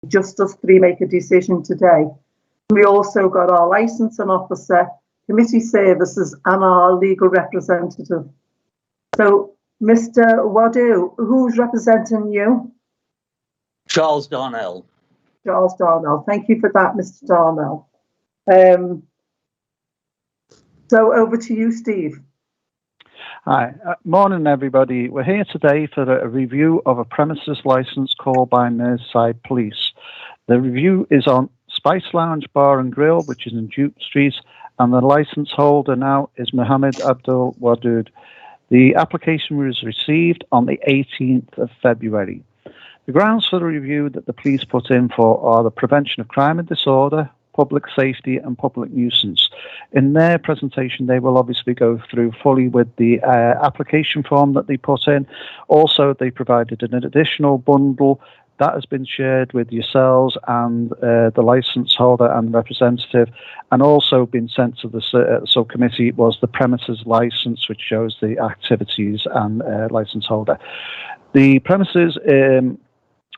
just us three make a decision today. We also got our licensing officer, committee services, and our legal representative. So, Mr. Wadu, who's representing you? Charles Darnell. Charles Darnell. Thank you for that, Mr. Darnell. So over to you, Steve. Hi, morning everybody. We're here today for a review of a premises licence called by Merseyside Police. The review is on Spice Lounge Bar and Grill, which is in Duke Street, and the licence holder now is Mohammed Abdul Wadood. The application was received on the 18th of February. The grounds for the review that the police put in for are the prevention of crime and disorder, public safety and public nuisance. In their presentation, they will obviously go through fully with the application form that they put in. Also, they provided an additional bundle that has been shared with yourselves and the licence holder and representative, and also been sent to the subcommittee was the premises licence, which shows the activities and licence holder. The premises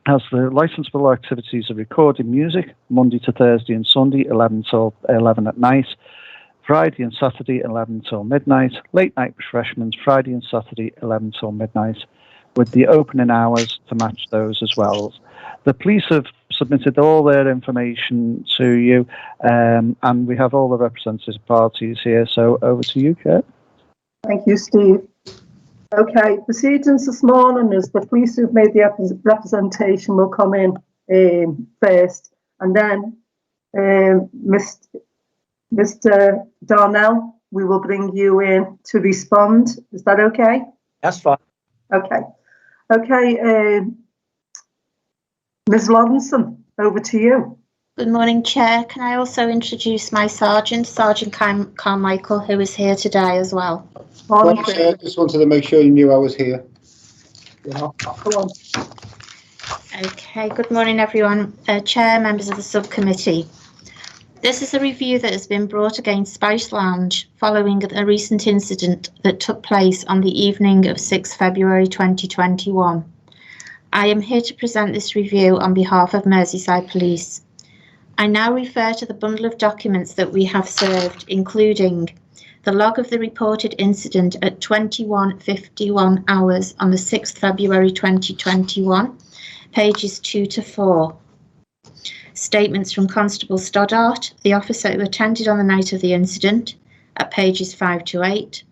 has the licensable activities of recording music, Monday to Thursday and Sunday, 11 till 11 at night, Friday and Saturday, 11 till midnight, late night refreshments, Friday and Saturday, 11 till midnight, with the opening hours to match those as well. The police have submitted all their information to you, and we have all the representative parties here, so over to you, Kurt. Thank you, Steve. Okay, proceedings this morning is the police who've made the representation will come in first, and then Mr. Darnell, we will bring you in to respond. Is that okay? That's fine. Okay. Okay, Ms. Lawrenson, over to you. Good morning, Chair. Can I also introduce my Sergeant, Sergeant Carmichael, who is here today as well? Morning, Chair, just wanted to make sure you knew I was here. Yeah, come on. Okay, good morning, everyone. Chair, members of the subcommittee. This is a review that has been brought against Spice Lounge following a recent incident that took place on the evening of 6 February 2021. I am here to present this review on behalf of Merseyside Police. I now refer to the bundle of documents that we have served, including the log of the reported incident at 21:51 hours on the 6th February 2021, pages 2 to 4. Statements from Constable Stoddart, the officer who attended on the night of the incident, at pages 5 to 8,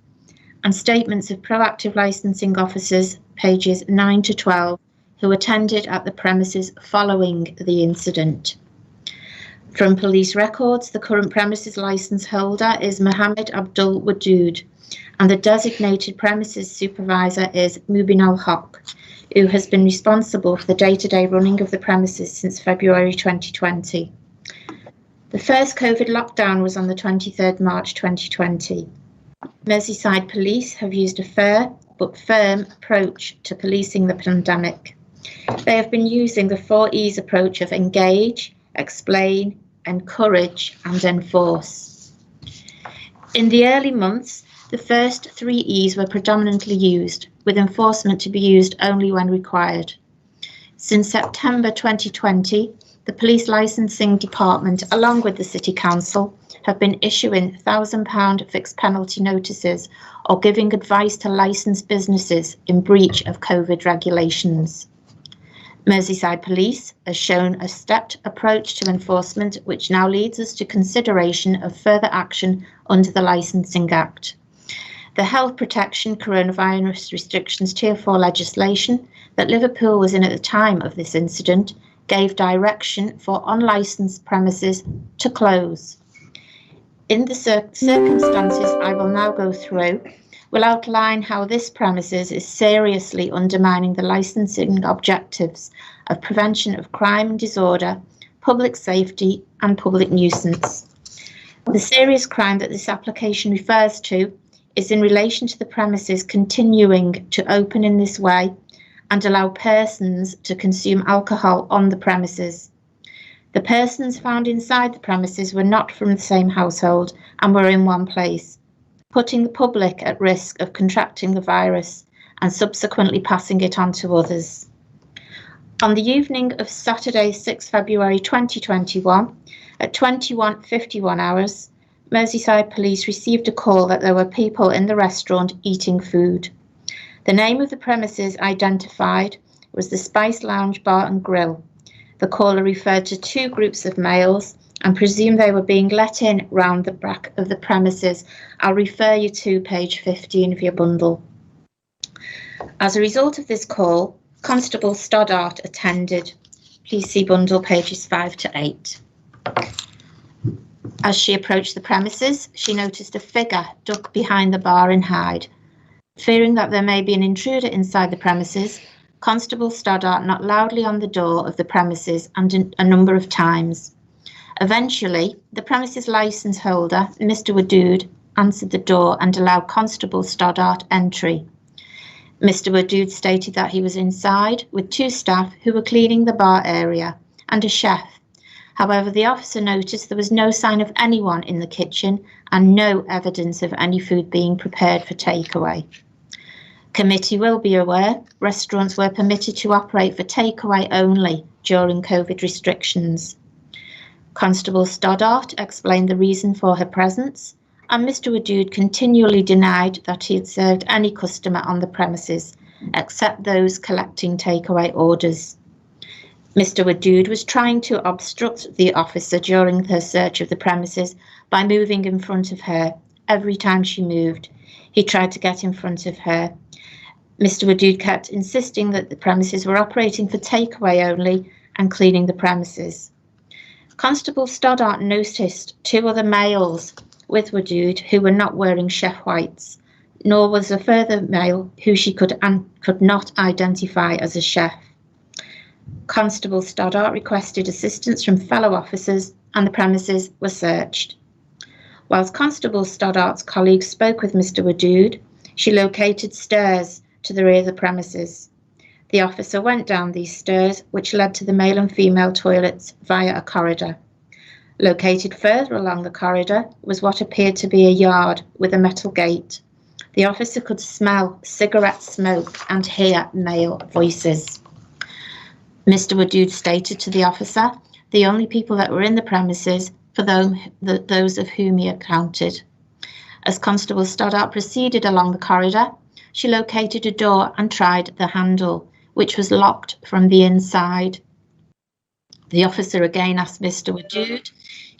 and statements of proactive licensing officers, pages 9 to 12, who attended at the premises following the incident. From police records, the current premises licence holder is Mohammed Abdul Wadood, and the designated premises supervisor is Mubin al-Haq, who has been responsible for the day-to-day running of the premises since February 2020. The first COVID lockdown was on the 23rd March 2020. Merseyside Police have used a fair but firm approach to policing the pandemic. They have been using the 4 E's approach of engage, explain, encourage and enforce. In the early months, the first 3 E's were predominantly used, with enforcement to be used only when required. Since September 2020, the Police Licensing Department, along with the City Council, have been issuing £1,000 fixed penalty notices or giving advice to licensed businesses in breach of COVID regulations. Merseyside Police has shown a stepped approach to enforcement, which now leads us to consideration of further action under the Licensing Act. The Health Protection Coronavirus Restrictions Tier 4 legislation that Liverpool was in at the time of this incident gave direction for unlicensed premises to close. In the circumstances I will now go through, will outline how this premises is seriously undermining the licensing objectives of prevention of crime and disorder, public safety and public nuisance. The serious crime that this application refers to is in relation to the premises continuing to open in this way and allow persons to consume alcohol on the premises. The persons found inside the premises were not from the same household and were in one place, putting the public at risk of contracting the virus and subsequently passing it on to others. On the evening of Saturday, 6 February 2021, at 21:51 hours, Merseyside Police received a call that there were people in the restaurant eating food. The name of the premises identified was the Spice Lounge Bar and Grill. The caller referred to two groups of males and presumed they were being let in round the back of the premises. I'll refer you to page 15 of your bundle. As a result of this call, Constable Stoddart attended. Please see bundle pages 5 to 8. As she approached the premises, she noticed a figure duck behind the bar and hide. Fearing that there may be an intruder inside the premises, Constable Stoddart knocked loudly on the door of the premises and a number of times. Eventually, the premises licence holder, Mr. Wadood, answered the door and allowed Constable Stoddart entry. Mr. Wadood stated that he was inside with two staff who were cleaning the bar area and a chef. However, the officer noticed there was no sign of anyone in the kitchen and no evidence of any food being prepared for takeaway. Committee will be aware restaurants were permitted to operate for takeaway only during COVID restrictions. Constable Stoddart explained the reason for her presence, and Mr. Wadood continually denied that he had served any customer on the premises, except those collecting takeaway orders. Mr. Wadood was trying to obstruct the officer during her search of the premises by moving in front of her. Every time she moved, he tried to get in front of her. Mr. Wadood kept insisting that the premises were operating for takeaway only and cleaning the premises. Constable Stoddart noticed two other males with Wadood who were not wearing chef whites, nor was a further male who she could not identify as a chef. Constable Stoddart requested assistance from fellow officers and the premises were searched. Whilst Constable Stoddart's colleagues spoke with Mr. Wadood, she located stairs to the rear of the premises. The officer went down these stairs, which led to the male and female toilets via a corridor. Located further along the corridor was what appeared to be a yard with a metal gate. The officer could smell cigarette smoke and hear male voices. Mr. Wadood stated to the officer the only people that were in the premises for those of whom he accounted. As Constable Stoddart proceeded along the corridor, she located a door and tried the handle, which was locked from the inside. The officer again asked Mr. Wadood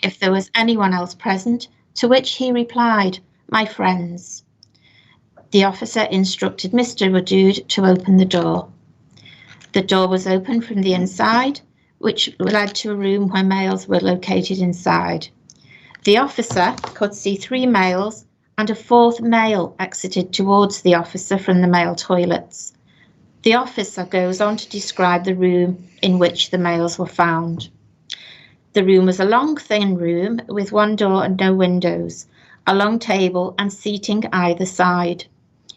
if there was anyone else present, to which he replied, "My friends." The officer instructed Mr. Wadood to open the door. The door was opened from the inside, which led to a room where males were located inside. The officer could see three males and a fourth male exited towards the officer from the male toilets. The officer goes on to describe the room in which the males were found. The room was a long, thin room with one door and no windows, a long table and seating either side.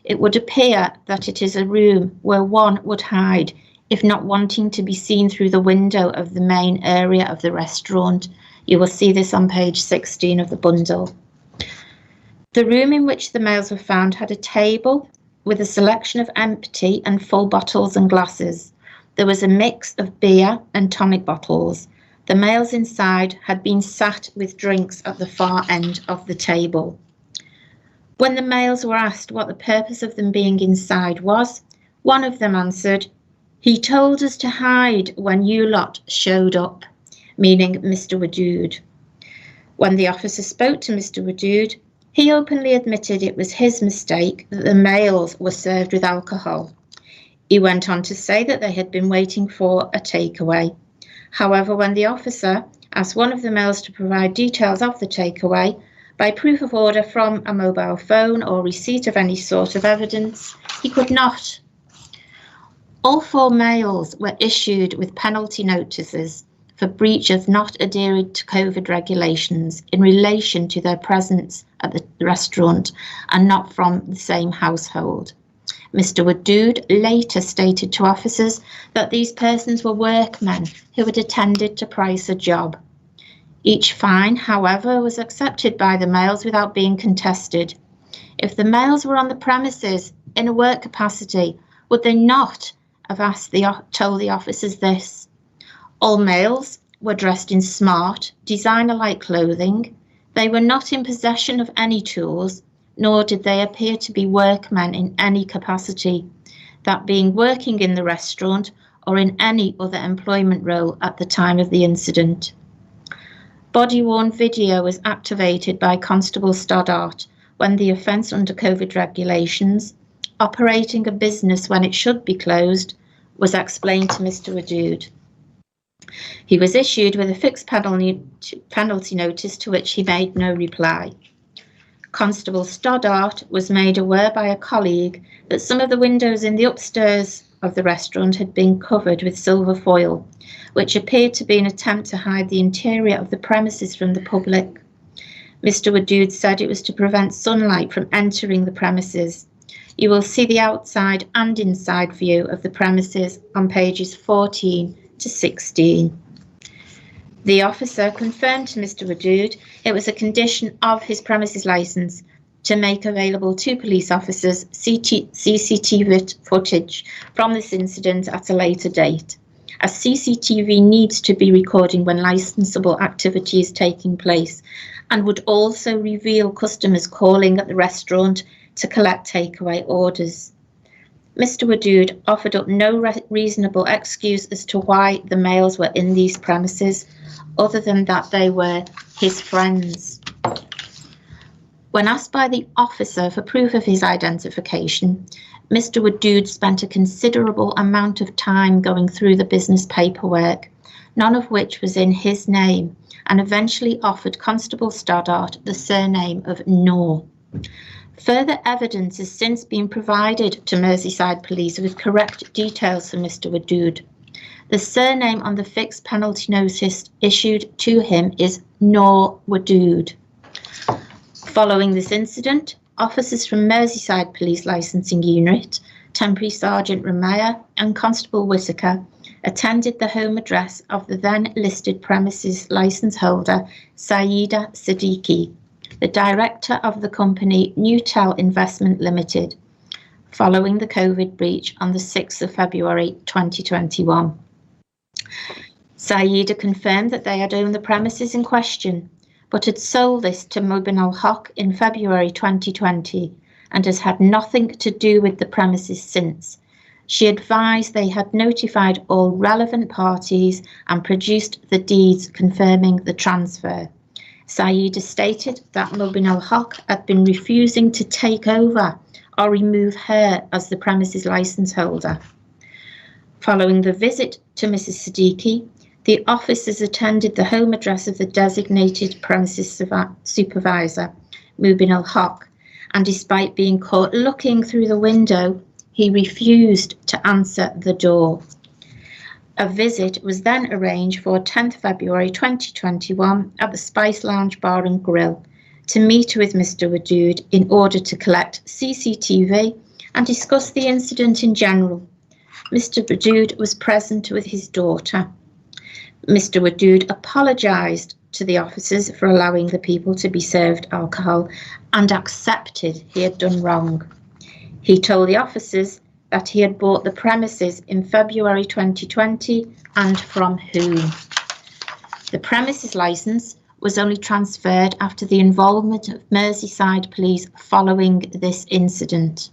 It would appear that it is a room where one would hide if not wanting to be seen through the window of the main area of the restaurant. You will see this on page 16 of the bundle. The room in which the males were found had a table with a selection of empty and full bottles and glasses. There was a mix of beer and tonic bottles. The males inside had been sat with drinks at the far end of the table. When the males were asked what the purpose of them being inside was, one of them answered, "He told us to hide when you lot showed up," meaning Mr. Wadood. When the officer spoke to Mr. Wadood, he openly admitted it was his mistake that the males were served with alcohol. He went on to say that they had been waiting for a takeaway. However, when the officer asked one of the males to provide details of the takeaway by proof of order from a mobile phone or receipt of any sort of evidence, he could not. All four males were issued with penalty notices for breach of not adhering to COVID regulations in relation to their presence at the restaurant and not from the same household. Mr. Wadood later stated to officers that these persons were workmen who had attended to price a job. Each fine, however, was accepted by the males without being contested. If the males were on the premises in a work capacity, would they not told the officers this: all males were dressed in smart, designer-like clothing. They were not in possession of any tools, nor did they appear to be workmen in any capacity, that being working in the restaurant or in any other employment role at the time of the incident. Body-worn video was activated by Constable Stoddart when the offence under COVID regulations, operating a business when it should be closed, was explained to Mr. Wadood. He was issued with a fixed penalty notice to which he made no reply. Constable Stoddart was made aware by a colleague that some of the windows in the upstairs of the restaurant had been covered with silver foil, which appeared to be an attempt to hide the interior of the premises from the public. Mr. Wadood said it was to prevent sunlight from entering the premises. You will see the outside and inside view of the premises on pages 14 to 16. The officer confirmed to Mr. Wadood it was a condition of his premises licence to make available to police officers CCTV footage from this incident at a later date, as CCTV needs to be recording when licensable activity is taking place, and would also reveal customers calling at the restaurant to collect takeaway orders. Mr. Wadood offered up no reasonable excuse as to why the males were in these premises, other than that they were his friends. When asked by the officer for proof of his identification, Mr. Wadood spent a considerable amount of time going through the business paperwork, none of which was in his name, and eventually offered Constable Stoddart the surname of Noor. Further evidence has since been provided to Merseyside Police with correct details for Mr. Wadood. The surname on the fixed penalty notice issued to him is Noor Wadood. Following this incident, officers from Merseyside Police Licensing Unit, Temporary Sergeant Ramaya and Constable Whittaker attended the home address of the then listed premises licence holder Saeeda Siddiqui, the director of the company Newtel Investment Limited, following the COVID breach on the 6th of February 2021. Saeeda confirmed that they had owned the premises in question, but had sold this to Mubin al-Haq in February 2020 and has had nothing to do with the premises since. She advised they had notified all relevant parties and produced the deeds confirming the transfer. Saeeda stated that Mubin al-Haq had been refusing to take over or remove her as the premises licence holder. Following the visit to Mrs. Siddiqui, the officers attended the home address of the designated premises supervisor, Mubin al-Haq, and despite being caught looking through the window, he refused to answer the door. A visit was then arranged for 10th February 2021 at the Spice Lounge Bar and Grill to meet with Mr. Wadood in order to collect CCTV and discuss the incident in general. Mr. Wadood was present with his daughter. Mr. Wadood apologised to the officers for allowing the people to be served alcohol and accepted he had done wrong. He told the officers that he had bought the premises in February 2020 and from whom. The premises licence was only transferred after the involvement of Merseyside Police following this incident.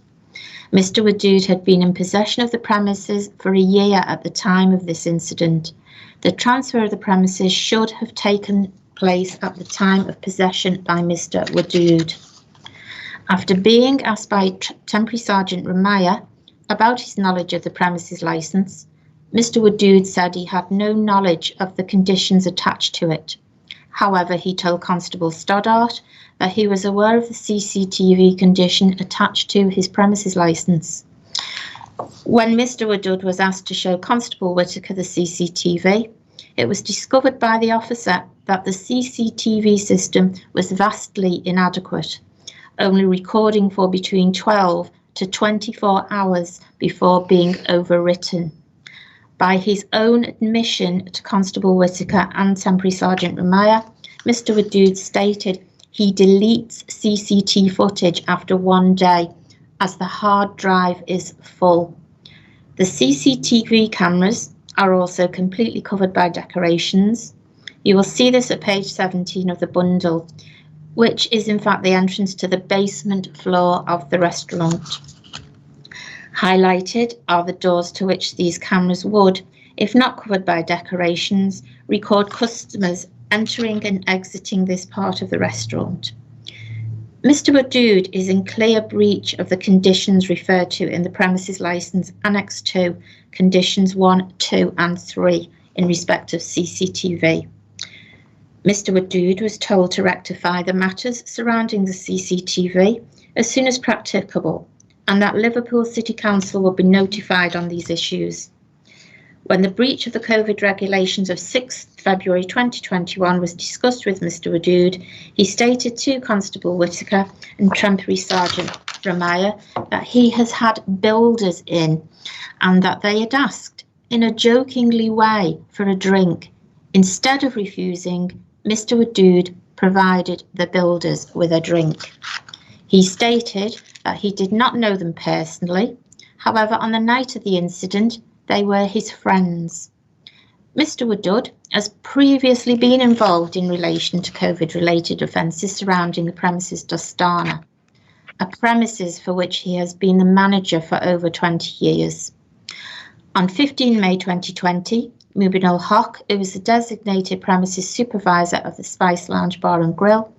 Mr. Wadood had been in possession of the premises for a year at the time of this incident. The transfer of the premises should have taken place at the time of possession by Mr. Wadood. After being asked by Temporary Sergeant Ramaya about his knowledge of the premises licence, Mr. Wadood said he had no knowledge of the conditions attached to it. However, he told Constable Stoddart that he was aware of the CCTV condition attached to his premises licence. When Mr. Wadood was asked to show Constable Whittaker the CCTV, it was discovered by the officer that the CCTV system was vastly inadequate, only recording for between 12 to 24 hours before being overwritten. By his own admission to Constable Whittaker and Temporary Sergeant Ramaya, Mr. Wadood stated he deletes CCTV footage after one day as the hard drive is full. The CCTV cameras are also completely covered by decorations. You will see this at page 17 of the bundle, which is in fact the entrance to the basement floor of the restaurant. Highlighted are the doors to which these cameras would, if not covered by decorations, record customers entering and exiting this part of the restaurant. Mr. Wadood is in clear breach of the conditions referred to in the premises licence Annex 2, Conditions 1, 2 and 3 in respect of CCTV. Mr. Wadood was told to rectify the matters surrounding the CCTV as soon as practicable, and that Liverpool City Council will be notified on these issues. When the breach of the COVID regulations of 6 February 2021 was discussed with Mr. Wadood, he stated to Constable Whitaker and Temporary Sergeant Ramaya that he has had builders in and that they had asked in a jokingly way for a drink. Instead of refusing, Mr. Wadood provided the builders with a drink. He stated that he did not know them personally. However, on the night of the incident, they were his friends. Mr. Wadood has previously been involved in relation to COVID-related offences surrounding the premises Dostana, a premises for which he has been the manager for over 20 years. On 15 May 2020, Mubinul Haq, who was the designated premises supervisor of the Spice Lounge Bar and Grill,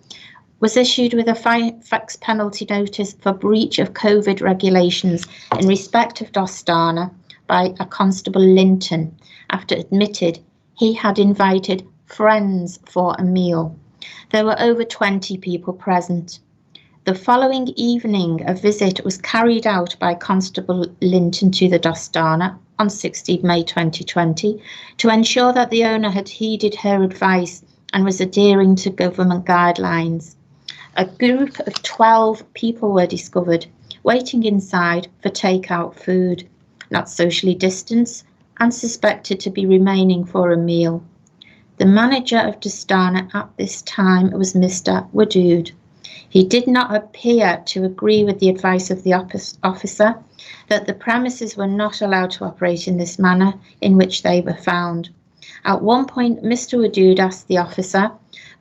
was issued with a fixed penalty notice for breach of COVID regulations in respect of Dostana by a Constable Linton after admitted he had invited friends for a meal. There were over 20 people present. The following evening, a visit was carried out by Constable Linton to the Dostana on 16 May 2020 to ensure that the owner had heeded her advice and was adhering to government guidelines. A group of 12 people were discovered waiting inside for takeout food, not socially distanced, and suspected to be remaining for a meal. The manager of Dostana at this time was Mr. Wadood. He did not appear to agree with the advice of the officer that the premises were not allowed to operate in this manner in which they were found. At one point, Mr. Wadood asked the officer,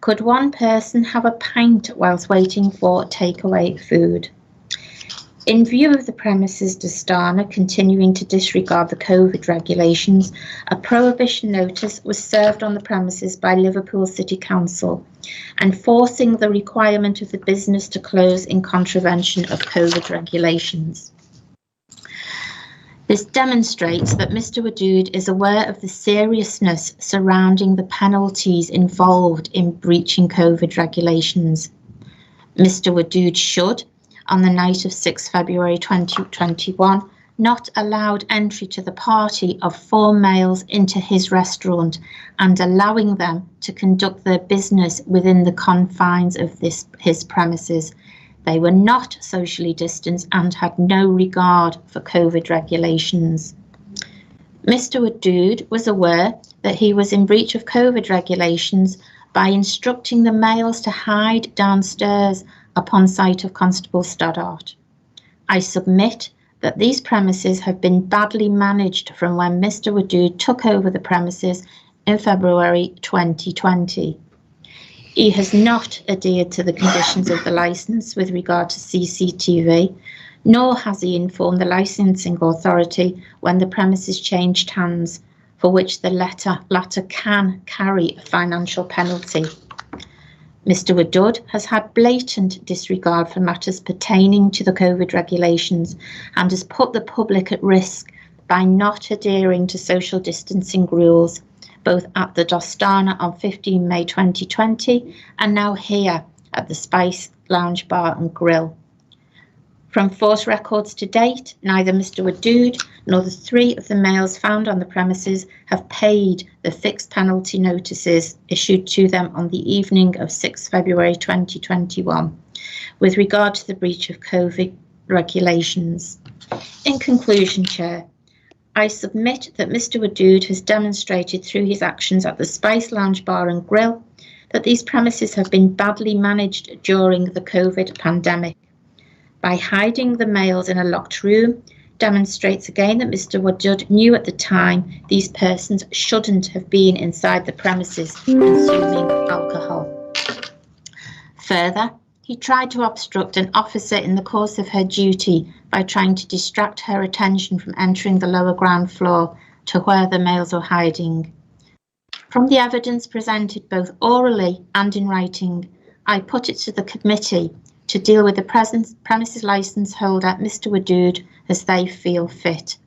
could one person have a pint whilst waiting for takeaway food? In view of the premises Dostana continuing to disregard the COVID regulations, a prohibition notice was served on the premises by Liverpool City Council, enforcing the requirement of the business to close in contravention of COVID regulations. This demonstrates that Mr. Wadood is aware of the seriousness surrounding the penalties involved in breaching COVID regulations. Mr. Wadood should, on the night of 6 February 2021, not allowed entry to the party of 4 males into his restaurant and allowing them to conduct their business within the confines of his premises. They were not socially distanced and had no regard for COVID regulations. Mr. Wadood was aware that he was in breach of COVID regulations by instructing the males to hide downstairs upon sight of Constable Stoddart. I submit that these premises have been badly managed from when Mr. Wadood took over the premises in February 2020. He has not adhered to the conditions of the licence with regard to CCTV, nor has he informed the licensing authority when the premises changed hands, for which the latter can carry a financial penalty. Mr. Wadood has had blatant disregard for matters pertaining to the COVID regulations and has put the public at risk by not adhering to social distancing rules, both at the Dostana on 15 May 2020 and now here at the Spice Lounge Bar and Grill. From force records to date, neither Mr. Wadood nor the 3 of the males found on the premises have paid the fixed penalty notices issued to them on the evening of 6 February 2021 with regard to the breach of COVID regulations. In conclusion, Chair, I submit that Mr. Wadood has demonstrated through his actions at the Spice Lounge Bar and Grill that these premises have been badly managed during the COVID pandemic. By hiding the males in a locked room, demonstrates again that Mr Woodard knew at the time these persons shouldn't have been inside the premises consuming alcohol. Further, he tried to obstruct an officer in the course of her duty by trying to distract her attention from entering the lower ground floor to where the males were hiding. From the evidence presented both orally and in writing, I put it to the committee to deal with the premises licence holder, Mr Woodard, as they feel fit.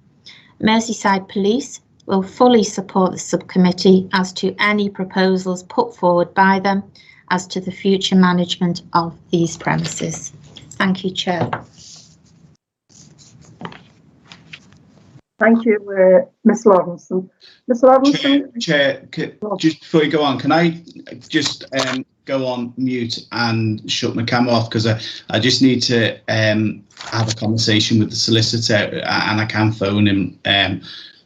Merseyside Police will fully support the subcommittee as to any proposals put forward by them as to the future management of these premises. Thank you, Chair. Thank you, Ms Lawrenson. Ms Lawrenson? Chair, just before you go on, can I just go on mute and shut my camera off, because I just need to have a conversation with the solicitor, and I can phone him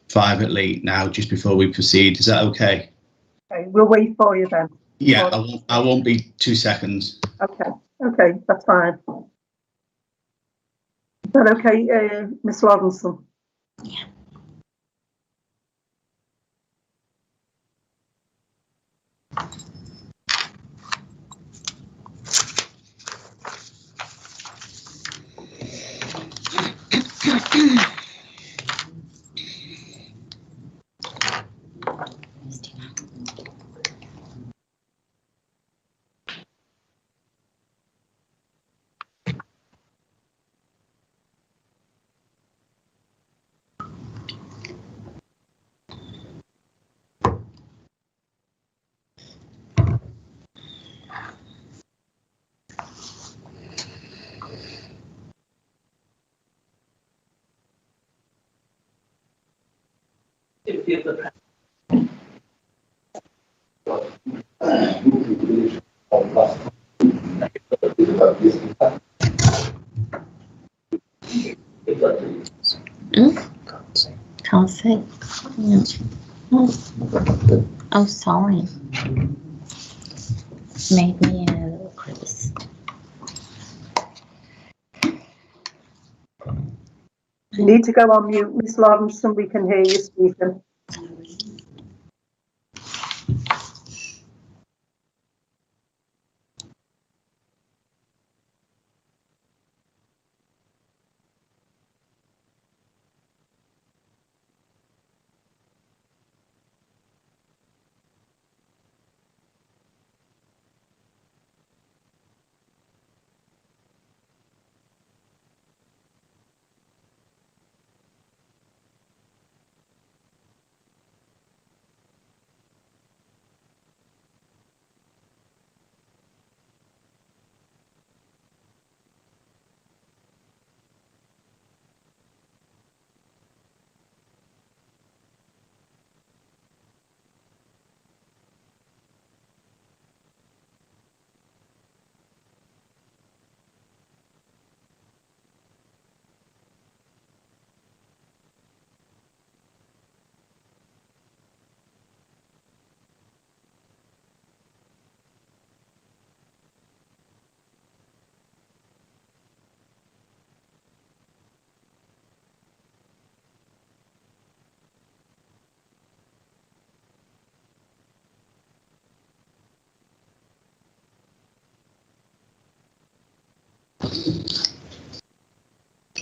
privately now just before we proceed. Is that okay? Okay, we'll wait for you then. Yeah, I won't be 2 seconds. Okay, that's fine. Is that okay, Ms Lawrenson? Yeah. Can't see. Oh, sorry. Made me a little crease. You need to go on mute, Ms Lawrenson. We can hear you speaking.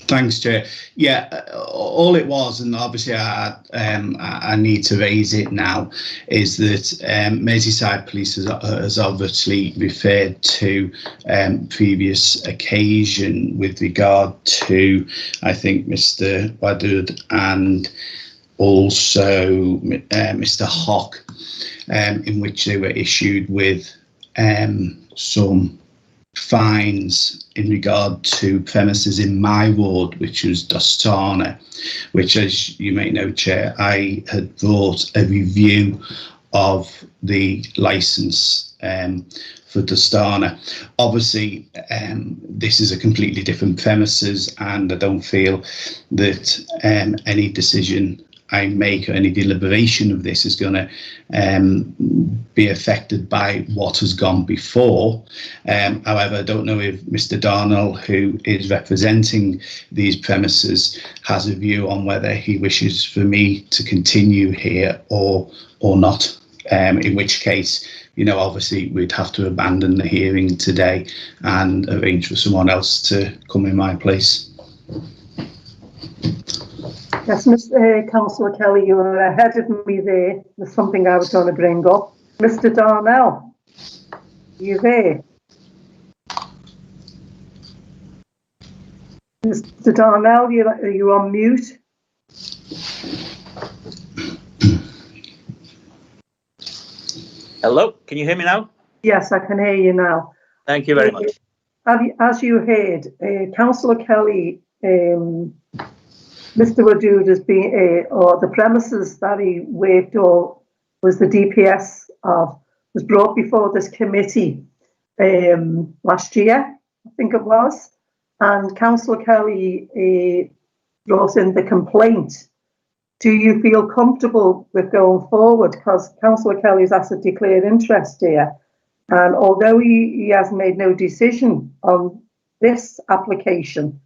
Thanks, Chair. Yeah, all it was, and obviously I need to raise it now, is that Merseyside Police has obviously referred to previous occasion with regard to, I think, Mr. Wadud and also Mr. Hock, in which they were issued with some fines in regard to premises in my ward, which was Dostana, which, as you may know, Chair, I had brought a review of the licence for Dostana. Obviously, this is a completely different premises, and I don't feel that any decision I make or any deliberation of this is going to be affected by what has gone before. However, I don't know if Mr. Darnell, who is representing these premises, has a view on whether he wishes for me to continue here or not. In which case, you know, obviously we'd have to abandon the hearing today and arrange for someone else to come in my place. Yes, Councillor Kelly, you were ahead of me there. There's something I was going to bring up. Mr. Darnell, are you there? Mr. Darnell, you're on mute. Hello, can you hear me now? Yes, I can hear you now. Thank you very much. As you heard, Councillor Kelly, Mr. Wadood has been, or the premises that he worked or was the DPS of, was brought before this committee last year, I think it was, and Councillor Kelly brought in the complaint. Do you feel comfortable with going forward? Because Councillor Kelly's asked to declare interest here, and although he has made no decision on this application,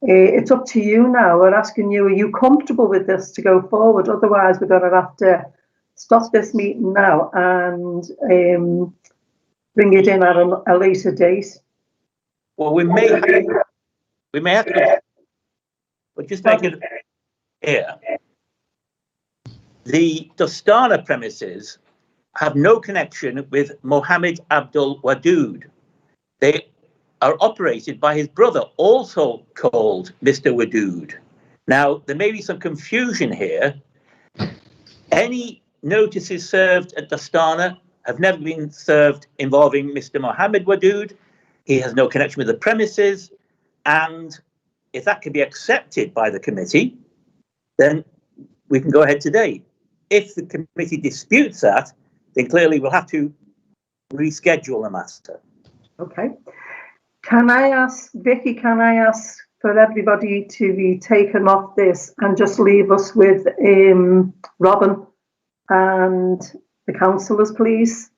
it's up to you now. We're asking you, are you comfortable with this to go forward? Otherwise, we're going to have to stop this meeting now and bring it in at a later date. Well, we may have to, but just make it clear. The Dostana premises have no connection with Mohammed Abdul Wadood. They are operated by his brother, also called Mr. Wadood. Now, there may be some confusion here. Any notices served at Dostana have never been served involving Mr. Mohammed Wadood. He has no connection with the premises. And if that can be accepted by the committee, then we can go ahead today. If the committee disputes that, then clearly we'll have to reschedule the matter. Okay. Can I ask, Vicky, for everybody to be taken off this and just leave us with Robin and the councillors, please?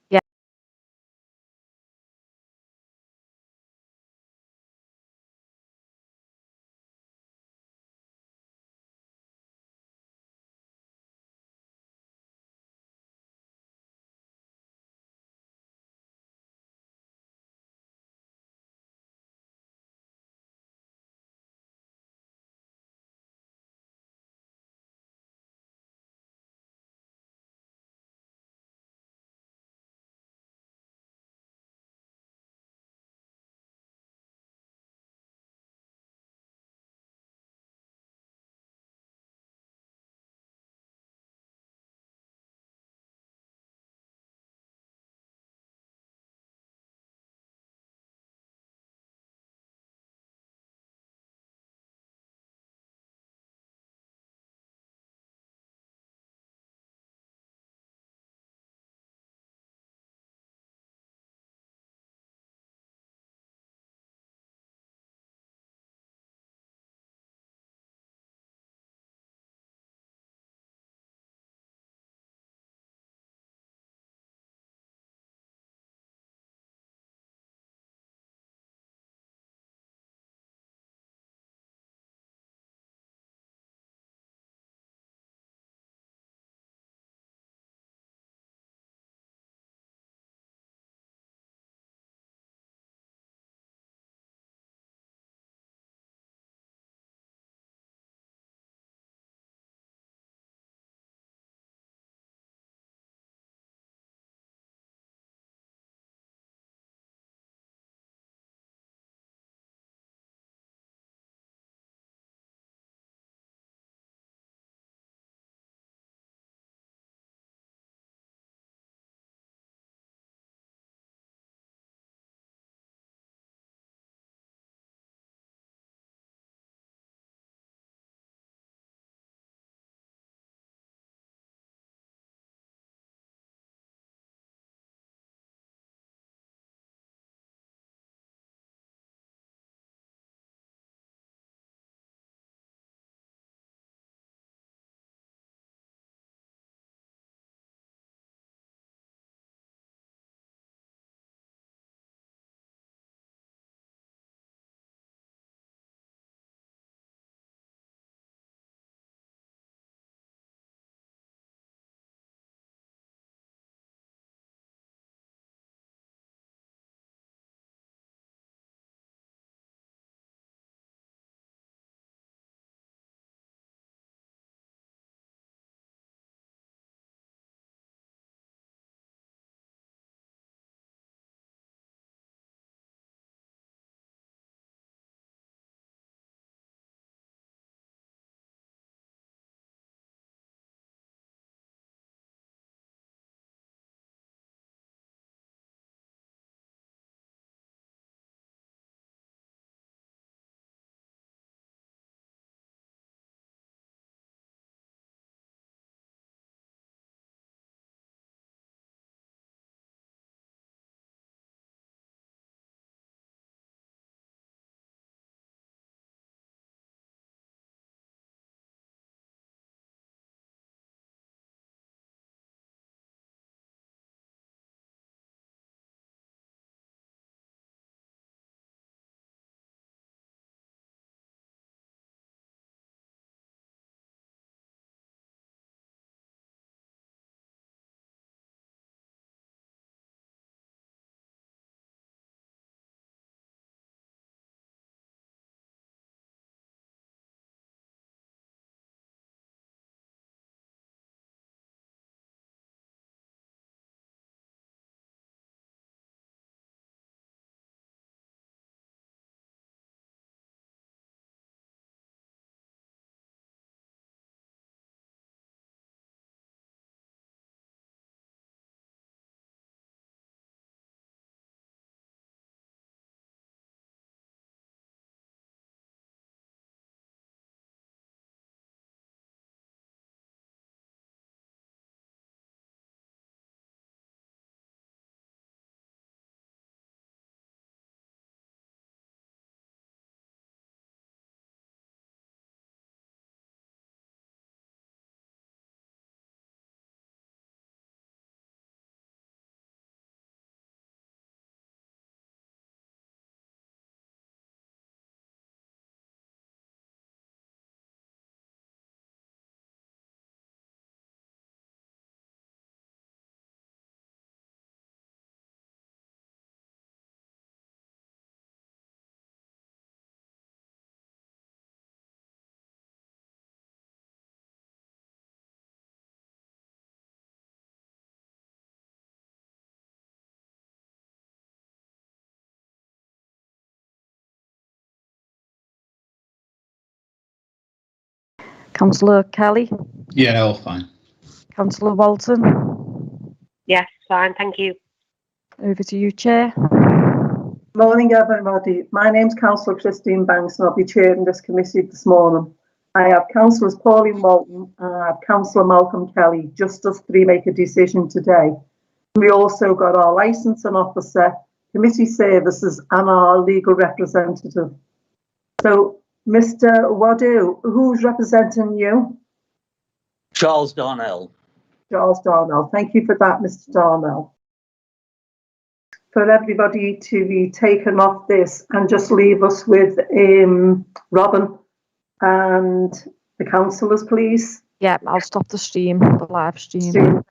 Councillor Kelly, Yeah, all fine. Councillor Walton. Yes, fine, thank you. Over to you, Chair. Morning, everybody. My name's Councillor Christine Banks, and I'll be chairing this committee this morning. I have Councillors Pauline, Walton, and I have Councillor Malcolm Kelly, just us three make a decision today. We also got our licensing officer, committee services, and our legal representative. So, Mr. Wadu, who's representing you? Charles Darnell. Charles Darnell. Thank you for that, Mr. Darnell. For everybody to be taken off this and just leave us with Robin and the councillors, please. Yeah, I'll stop the stream, the live stream.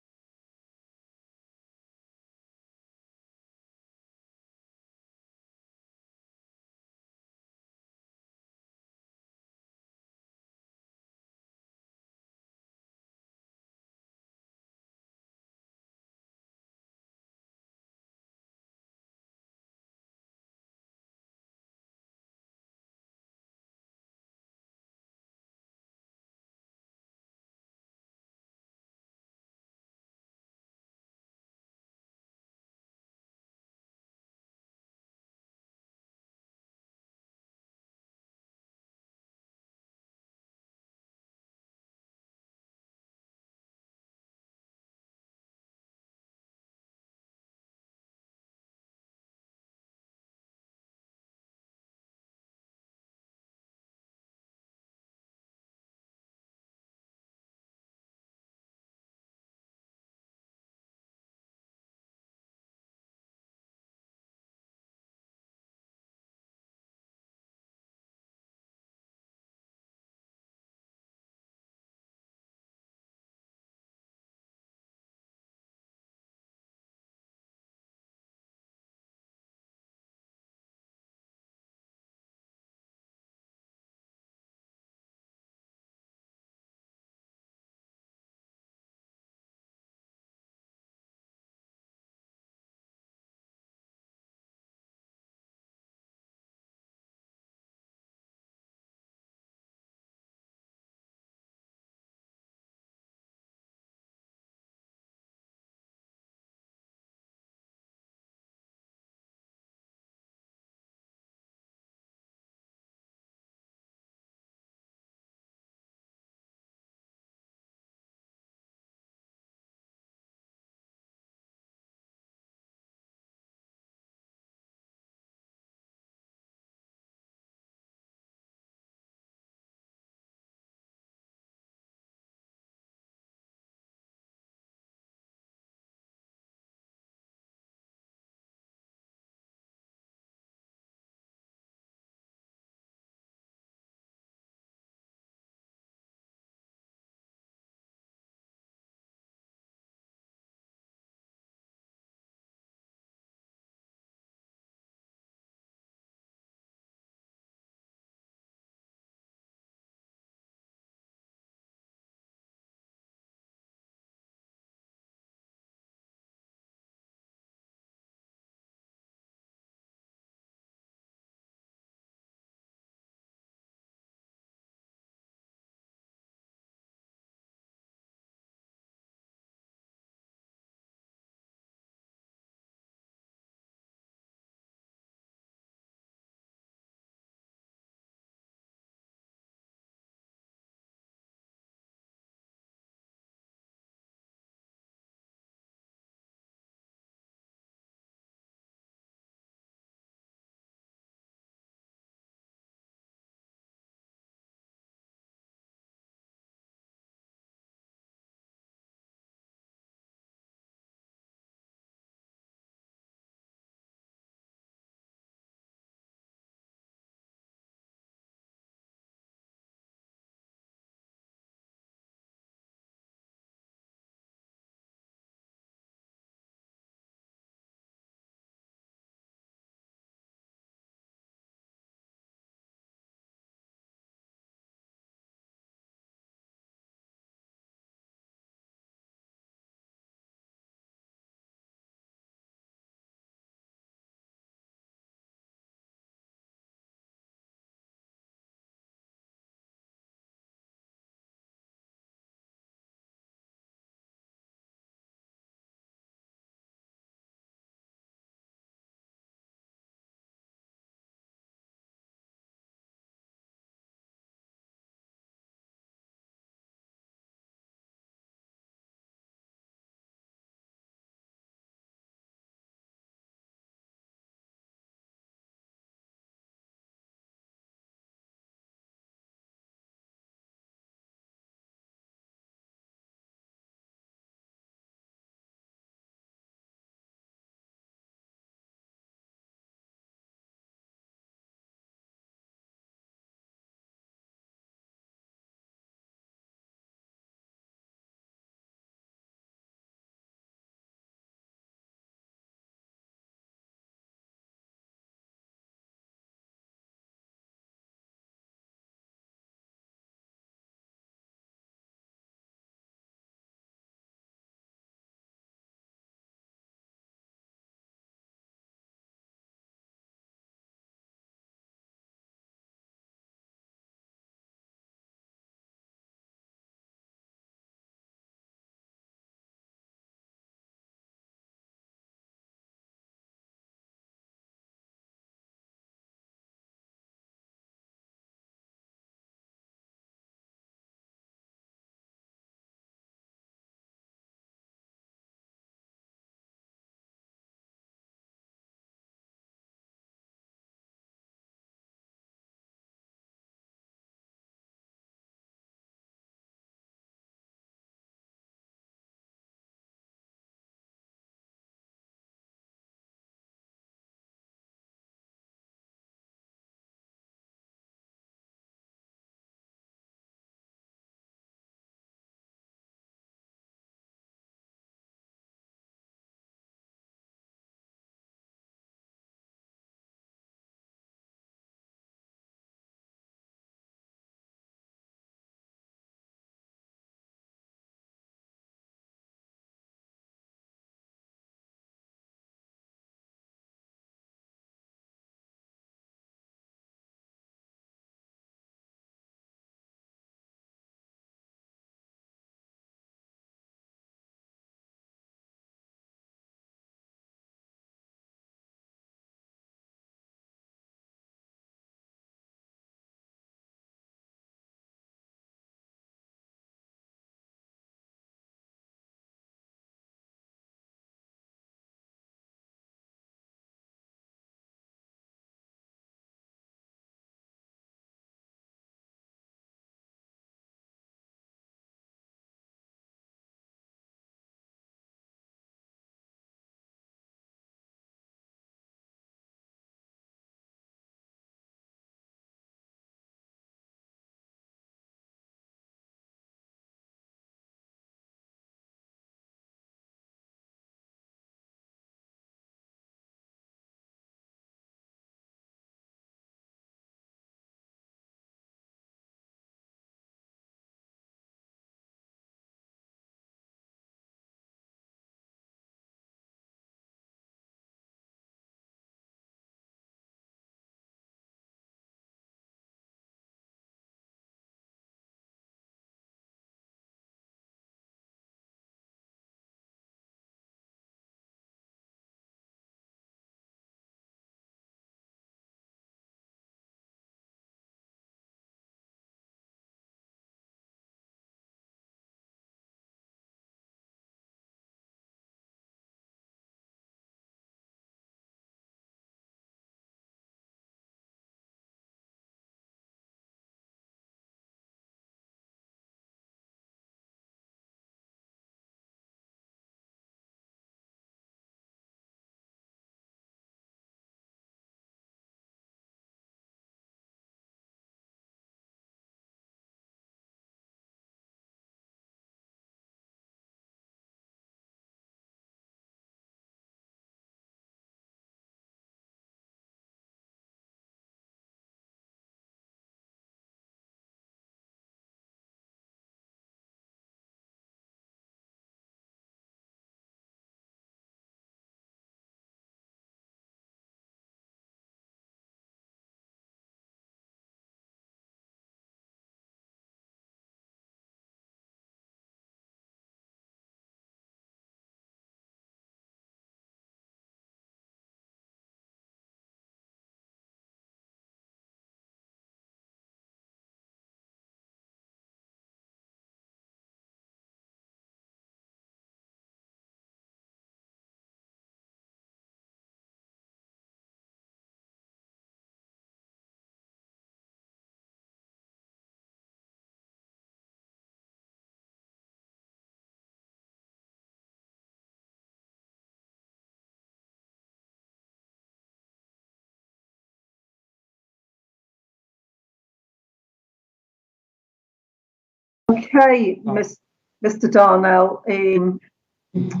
Okay, Mr. Darnell, Mr.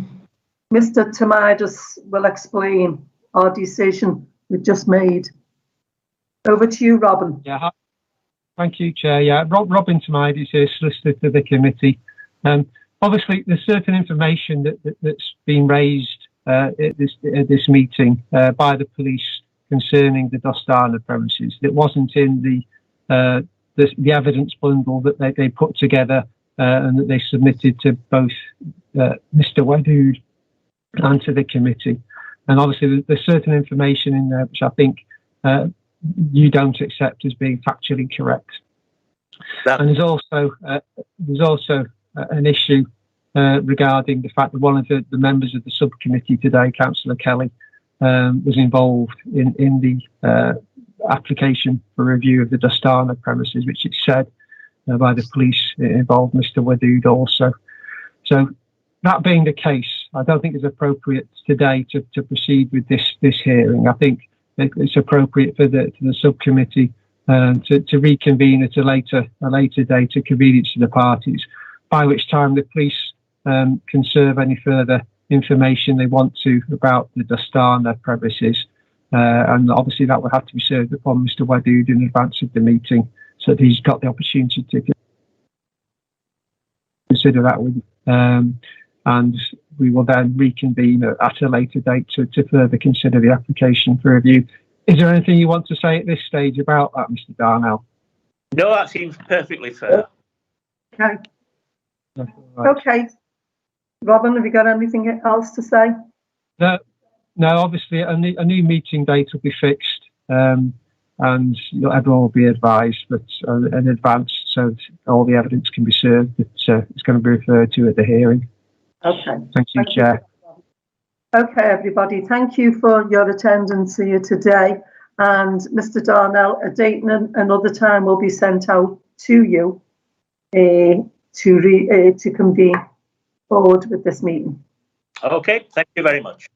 Tomidis will explain our decision we've just made. Over to you, Robin. Yeah, thank you, Chair. Yeah, Robin Tomidis here, solicitor to the committee. Obviously, there's certain information that's been raised at this meeting by the police concerning the Dostana premises that wasn't in the evidence bundle that they put together and that they submitted to both Mr. Wadood and to the committee. And obviously, there's certain information in there which I think you don't accept as being factually correct. And there's also an issue regarding the fact that one of the members of the subcommittee today, Councillor Kelly, was involved in the application for review of the Dostana premises, which is said by the police it involved Mr. Wadood also. So that being the case, I don't think it's appropriate today to proceed with this hearing. I think it's appropriate for the subcommittee to reconvene at a later date to convenience to the parties, by which time the police can serve any further information they want to about the Dostana premises. And obviously that would have to be served upon Mr. Wadood in advance of the meeting, so that he's got the opportunity to consider that with and we will then reconvene at a later date to further consider the application for review. Is there anything you want to say at this stage about that, Mr. Darnell? No, that seems perfectly fair. Okay. Right. Okay. Robin, have you got anything else to say? No, obviously a new meeting date will be fixed and everyone will be advised in advance so all the evidence can be served that it's going to be referred to at the hearing. Okay. Thank you, Chair. Okay, everybody, thank you for your attendance here today. And Mr. Darnell, a date and another time will be sent out to you to convene forward with this meeting. Okay, thank you very much.